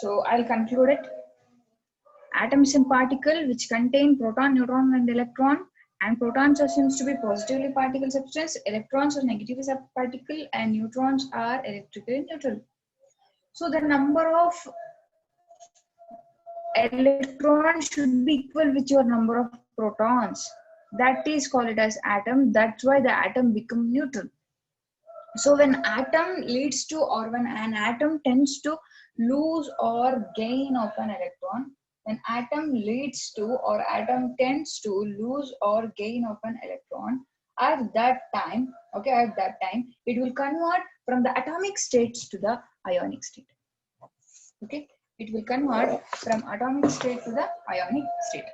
So I'll conclude it. Atom is a particle which contain proton, neutron, and electron. And protons assumes to be positively particle substance. Electrons are negatively particle, and neutrons are electrically neutral. So the number of electrons should be equal with your number of protons. That is called it as atom. That's why the atom become neutral. So when atom leads to, or when an atom tends to lose or gain of an electron, when atom leads to or atom tends to lose or gain of an electron, at that time, it will convert from the atomic states to the ionic state. Okay, it will convert from atomic state to the ionic state.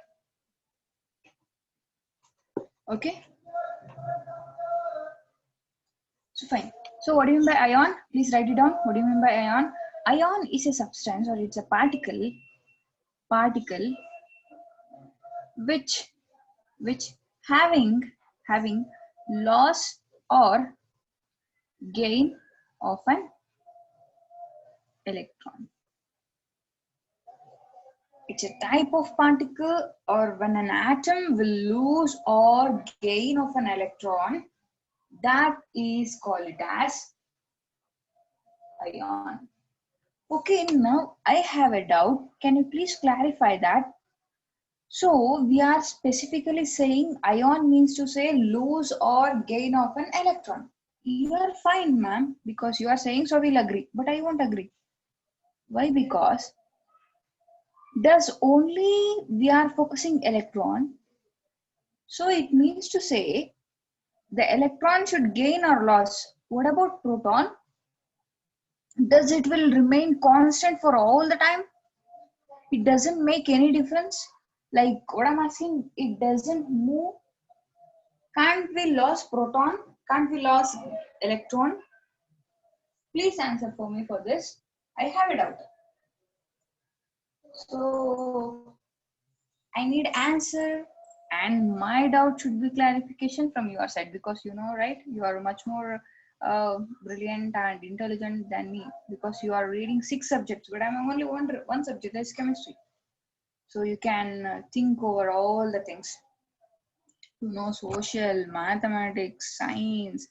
Okay. So fine. So what do you mean by ion? Please write it down. What do you mean by ion? Ion is a substance, or it's a particle which having loss or gain of an electron. It's a type of particle, or when an atom will lose or gain of an electron, that is called it as ion. Okay, now I have a doubt. Can you please clarify that? So we are specifically saying ion means to say lose or gain of an electron. You are fine, ma'am, because you are saying so, we'll agree. But I won't agree. Why? Because does only we are focusing electron. So it means to say the electron should gain or lose. What about proton? Does it will remain constant for all the time? It doesn't make any difference. Like what I'm asking, it doesn't move. Can't we lose proton? Can't we lose electron? Please answer for me for this. I have a doubt. So I need answer, and my doubt should be clarification from your side, because you know, right? You are much more brilliant and intelligent than me, because you are reading 6 subjects, but I'm only one subject, that's chemistry. So you can think over all the things. You know, social, mathematics, science,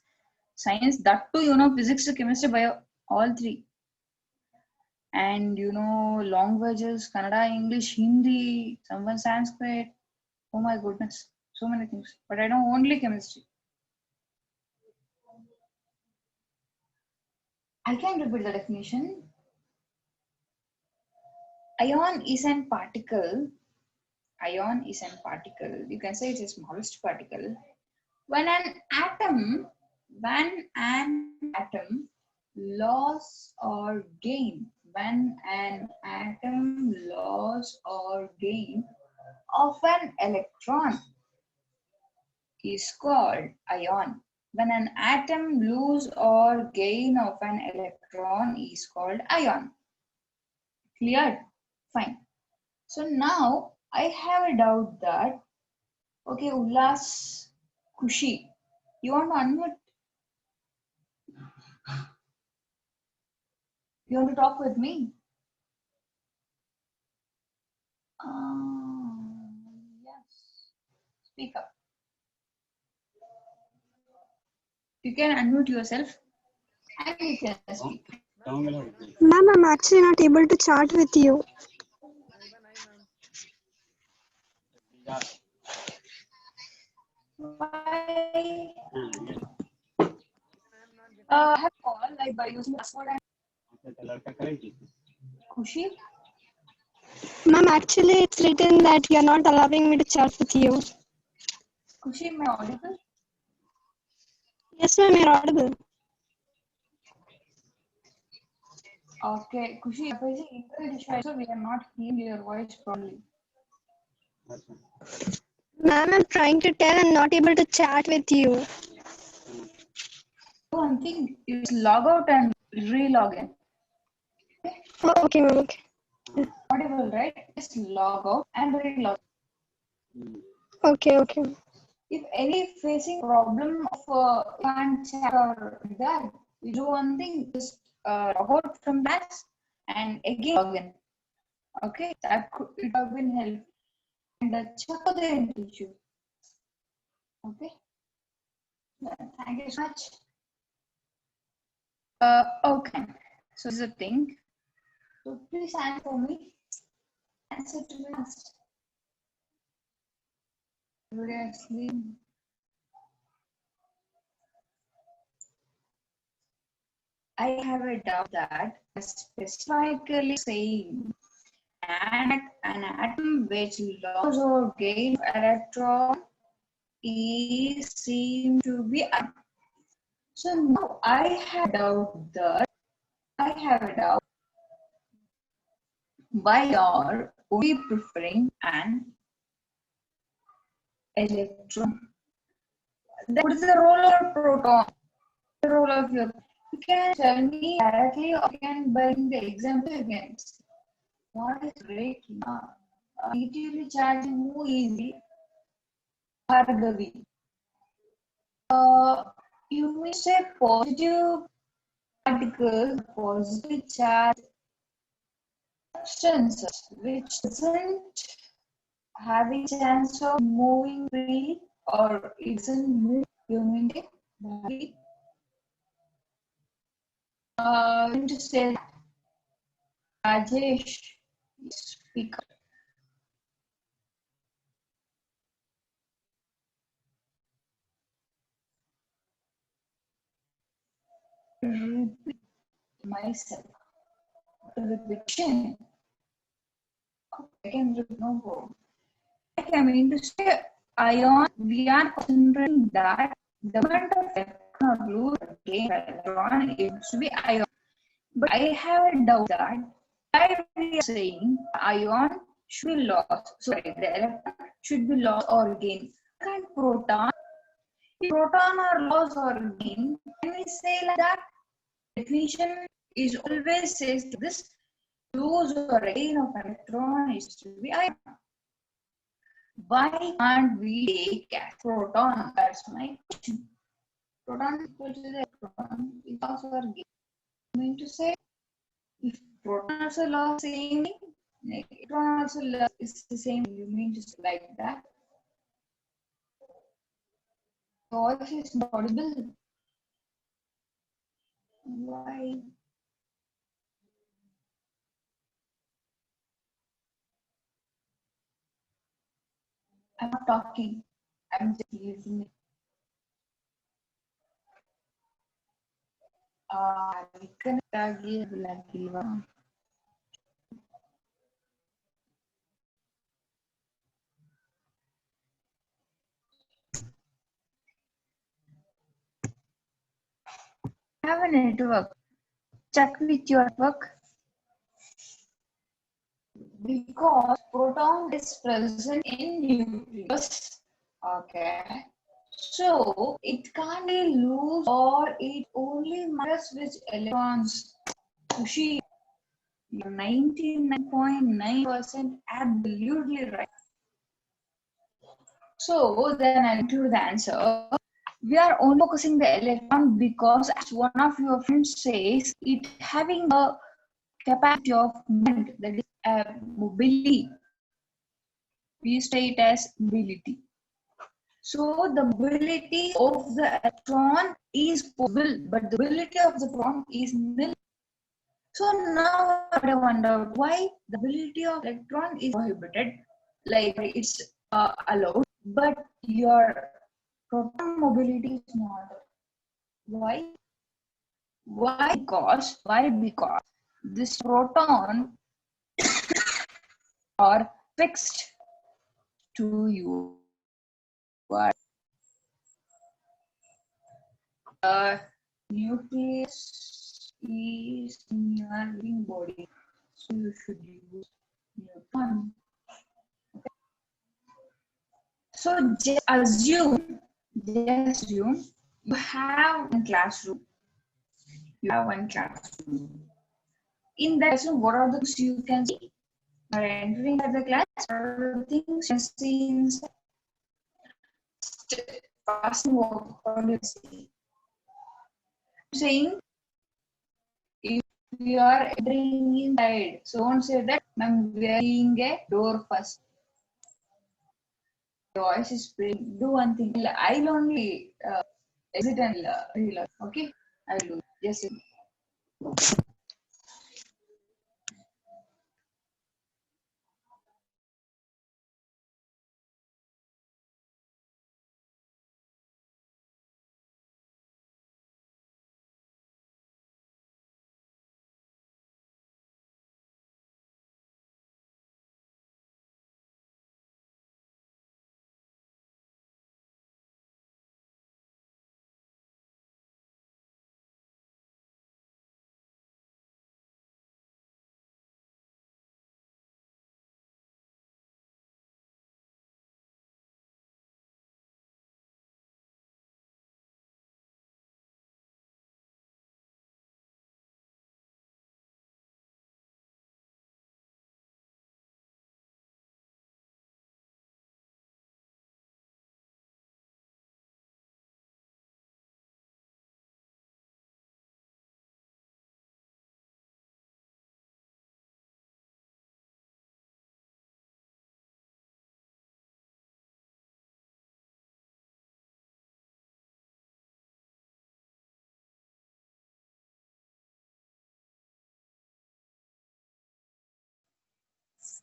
that too, you know, physics, chemistry, bio, all 3. And you know, languages, Kannada, English, Hindi, someone Sanskrit. Oh my goodness, so many things. But I know only chemistry. I can repeat the definition. Ion is an particle. Ion is an particle. You can say it's the smallest particle. When an atom loss or gain, when an atom loss or gain of an electron is called ion. When an atom lose or gain of an electron is called ion. Clear? Fine. So now I have a doubt that, okay, Ullas, Kushi, you want to unmute? You want to talk with me? Yes. Speak up. You can unmute yourself and you can speak. Ma'am, I'm actually not able to chat with you. Why? I have called like by using password and Kushi. Ma'am, actually it's written that you're not allowing me to chat with you. Kushi, am I audible? Yes, ma'am, you're audible. Okay, Kushi, if I say internet issue, so we are not hearing your voice properly. Ma'am, I'm trying to tell I'm not able to chat with you. One thing is log out and re-log in. Oh, okay, ma'am, okay. Audible, right? Just log out and re-log in. Okay, okay. If any facing problem of can't chat or that, you do one thing, just log out from that and again log in. Okay, that could it have been helpful. And check out the issue. Okay, thank you so much. Okay, so this is the thing. So please answer for me. Answer to me first. Everybody asleep. I have a doubt that specifically saying an atom which loss or gain of electron is seem to be ion. So now I have a doubt why you're only preferring an electron. What is the role of proton? The role of your, you can tell me directly or you can bring the example again. What is great? Negatively charging more easily. Bhargavi. You may say positive particles, positive charge substances which doesn't having chance of moving freely or it doesn't move. You mean it? Going to say Rajesh, speak. Repeat myself. Repetition. I can repeat no problem. I mean to say ion, we are considering that the amount of electron or lose or gain electron is to be ion. But I have a doubt that why we are saying ion should be lost. Sorry, the electron should be lost or gained. Can't proton? If proton are lost or gained, can we say like that? Definition is always says this lose or gain of electron is to be ion. Why can't we take as proton? That's my question. Proton is equal to the electron is loss or gain. I mean to say if proton also loss same thing, electron also loss is the same. You mean to say like that? Voice is not audible. Why? I'm not talking. I'm just listening. Reconnect again ಆಗಿಲ್ವಾ? Have a network. Check with your network. Because proton is present in nucleus. Okay. So it can't be loose or it only matters with electrons. Kushi, you're 99.9% absolutely right. So then I'll include the answer. We are only focusing the electron because as one of your friends says, it having a capacity of movement, that is mobility. We say it as mobility. So the mobility of the electron is possible, but the mobility of the proton is nil. So now I wonder why the mobility of electron is prohibited, like it's allowed, but your proton mobility is not. Why? Why? Because this proton are fixed to you. Nucleus is in your living body, so you should use neutron. Okay. So just assume you have one classroom. You have one classroom. In that classroom, what are the things you can see? You are entering the class. What are the things you can see inside? First, what do you see? Saying if we are entering inside. So don't say that ma'am, we are seeing a door first. Your voice is breaking. Do one thing. I'll only exit and reload. Okay, I'll do it. Yes.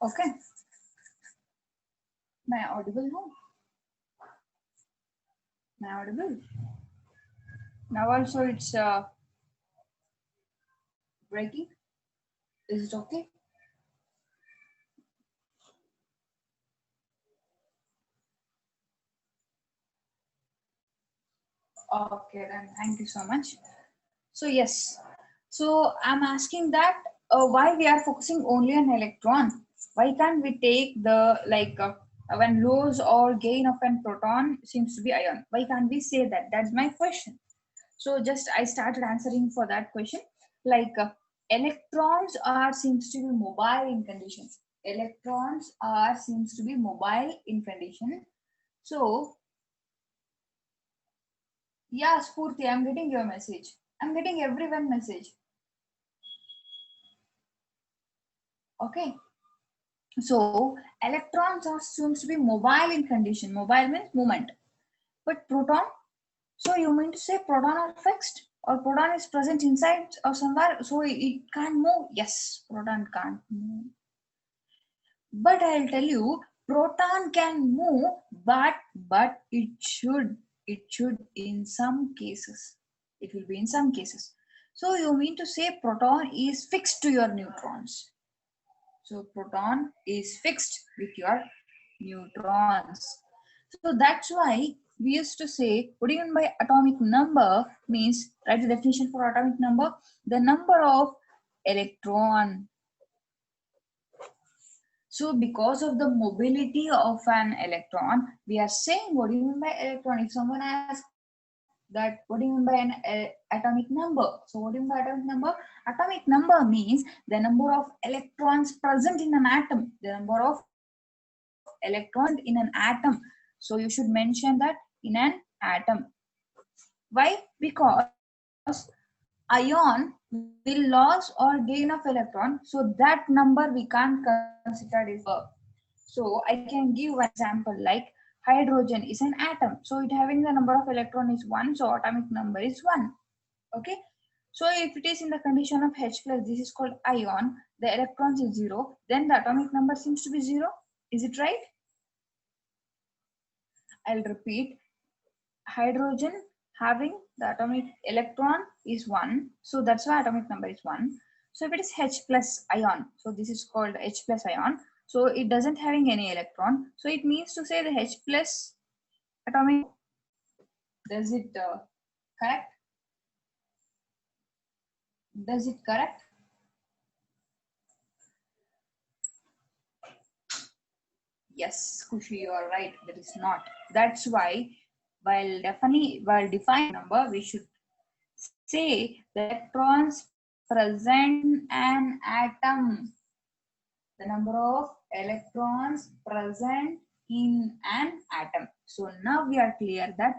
Okay. Am I audible now? Am I audible? Now also it's breaking. Is it okay? Okay, then thank you so much. So yes, so I'm asking that why we are focusing only on electron? Why can't we take the when loss or gain of an proton seems to be ion? Why can't we say that? That's my question. So just I started answering for that question. Like electrons are seems to be mobile in condition. Electrons are seems to be mobile in condition. So yeah, Spurti, I'm getting your message. I'm getting everyone message. Okay. So electrons are assumed to be mobile in condition. Mobile means movement. But proton, so you mean to say proton are fixed or proton is present inside or somewhere, so it can't move? Yes, proton can't move. But I'll tell you, proton can move, but it should in some cases. It will be in some cases. So you mean to say proton is fixed to your neutrons. So proton is fixed with your neutrons. So that's why we used to say, what do you mean by atomic number? Means, write the definition for atomic number. The number of electron. So because of the mobility of an electron, we are saying, what do you mean by electron? If someone asks that, what do you mean by an atomic number? So what do you mean by atomic number? Atomic number means the number of electrons present in an atom, the number of electrons in an atom. So you should mention that in an atom. Why? Because ion will lose or gain of electron, so that number we can't consider is a. So I can give an example like hydrogen is an atom, so it having the number of electron is 1, so atomic number is 1. Okay, so if it is in the condition of H plus, this is called ion, the electrons is 0, then the atomic number seems to be 0. Is it right? I'll repeat, hydrogen having the atomic electron is 1, so that's why atomic number is 1. So if it is H plus ion, so this is called H plus ion, so it doesn't having any electron, so it means to say the H plus atomic. Does it correct? Does it correct? Yes, Kushi, you are right. That is not. That's why while defining number, we should say the electrons present in an atom. The number of electrons present in an atom. So now we are clear that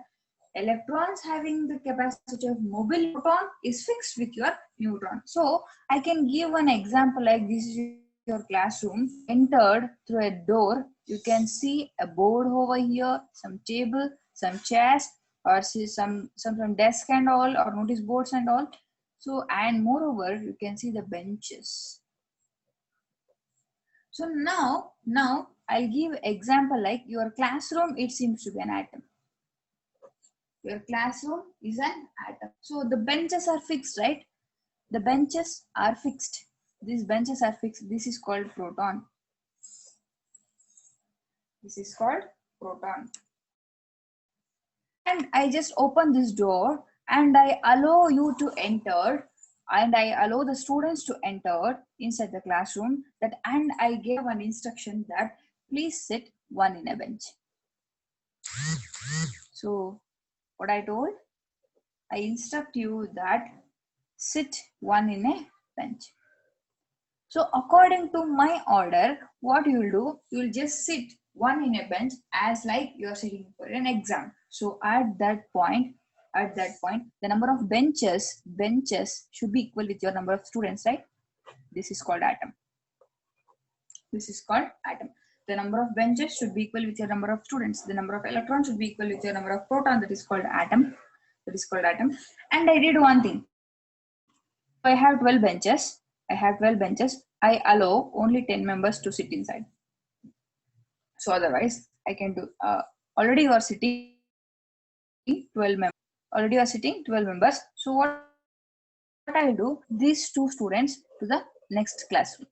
electrons having the capacity of mobility proton is fixed with your neutron. So I can give an example like this is your classroom. Entered through a door, you can see a board over here, some table, some chairs, or see some desk and all, or notice boards and all. So, and moreover, you can see the benches. So now I'll give example like your classroom, it seems to be an atom. Your classroom is an atom. So the benches are fixed, right? The benches are fixed. These benches are fixed. This is called proton. This is called proton. And I just open this door and I allow you to enter, and I allow the students to enter inside the classroom, that, and I gave an instruction that please sit one in a bench. So what I told, I instruct you that sit one in a bench. So according to my order, what you will do, you will just sit one in a bench as like you are sitting for an exam. So at that point, the number of benches should be equal with your number of students, right? This is called atom. This is called atom. The number of benches should be equal with your number of students. The number of electrons should be equal with your number of protons. That is called atom. That is called atom. And I did one thing. I have 12 benches. I allow only 10 members to sit inside. So otherwise, I can do. Already you are sitting 12 members. Already you are sitting 12 members. So what I will do? These two students to the next classroom.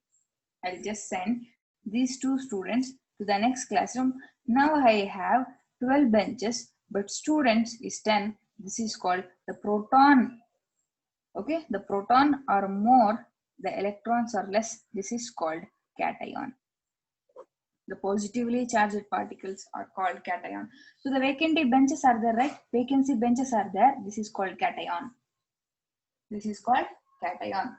I will just send these two students to the next classroom. Now I have 12 benches, but students is 10. This is called the proton. Okay, the proton are more, the electrons are less. This is called cation. The positively charged particles are called cation. So the vacancy benches are there, right? Vacancy benches are there. This is called cation. This is called cation.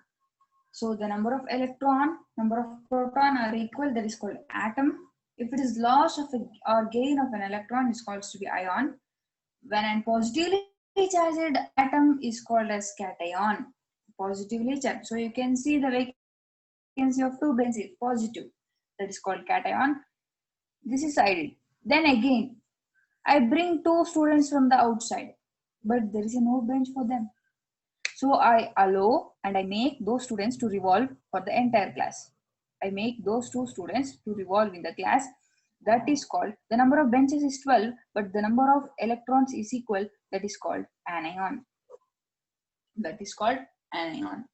So the number of electron, number of proton are equal. That is called atom. If it is loss of or gain of an electron, is called to be ion. When a positively charged atom is called as cation. Positively charged. So you can see the vacancy of two benches is positive. That is called cation. This is ideal. Then again, I bring two students from the outside, but there is no bench for them. So I allow and I make those students to revolve for the entire class. I make those two students to revolve in the class. That is called, the number of benches is 12, but the number of electrons is equal. That is called anion. That is called anion.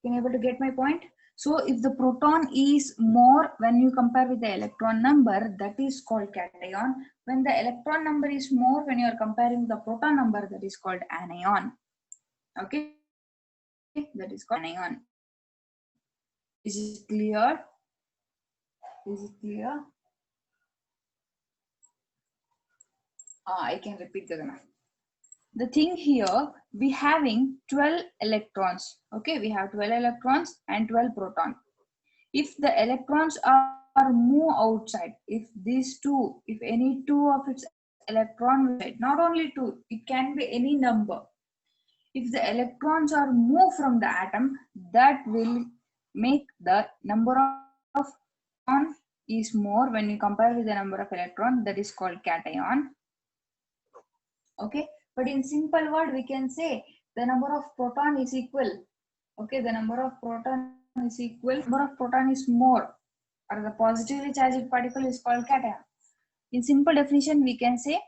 Can you able to get my point? So if the proton is more when you compare with the electron number, that is called cation. When the electron number is more when you are comparing the proton number, that is called anion. Okay, that is called anion. Is it clear? Is it clear? I can repeat the The thing here, we having 12 electrons. Okay, we have 12 electrons and 12 protons. If the electrons are move outside, if these two, if any two of its electron, not only two, it can be any number. If the electrons are moved from the atom, that will make the number of proton is more when you compare with the number of electron. That is called cation. Okay, but in simple word we can say the number of proton is equal. Okay, the number of proton is equal. Number of proton is more, or the positively charged particle is called cation. In simple definition, we can say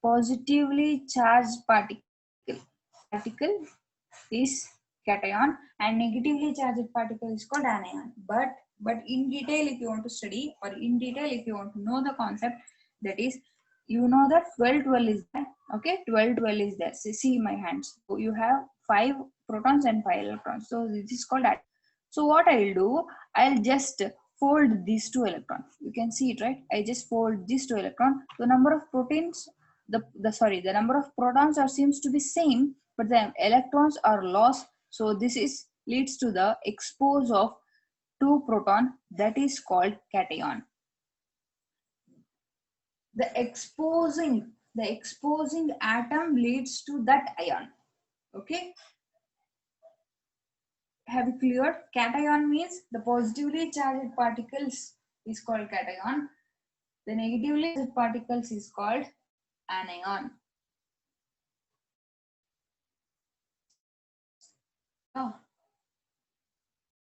positively charged particle is cation and negatively charged particle is called anion. But in detail, if you want to study, or in detail if you want to know the concept, that is, you know that 12 is there. Okay, 12 is there. So see my hands. So you have 5 protons and 5 electrons. So this is called that. So what I will do, I'll just fold these 2 electrons. You can see it, right? I just fold these 2 electrons. The number of proteins, the number of protons are seems to be same, but the electrons are lost. So this is leads to the expose of 2 proton. That is called cation. The exposing atom leads to that ion. Okay, have you cleared? Cation means the positively charged particles is called cation. The negatively charged particles is called anion. Yeah.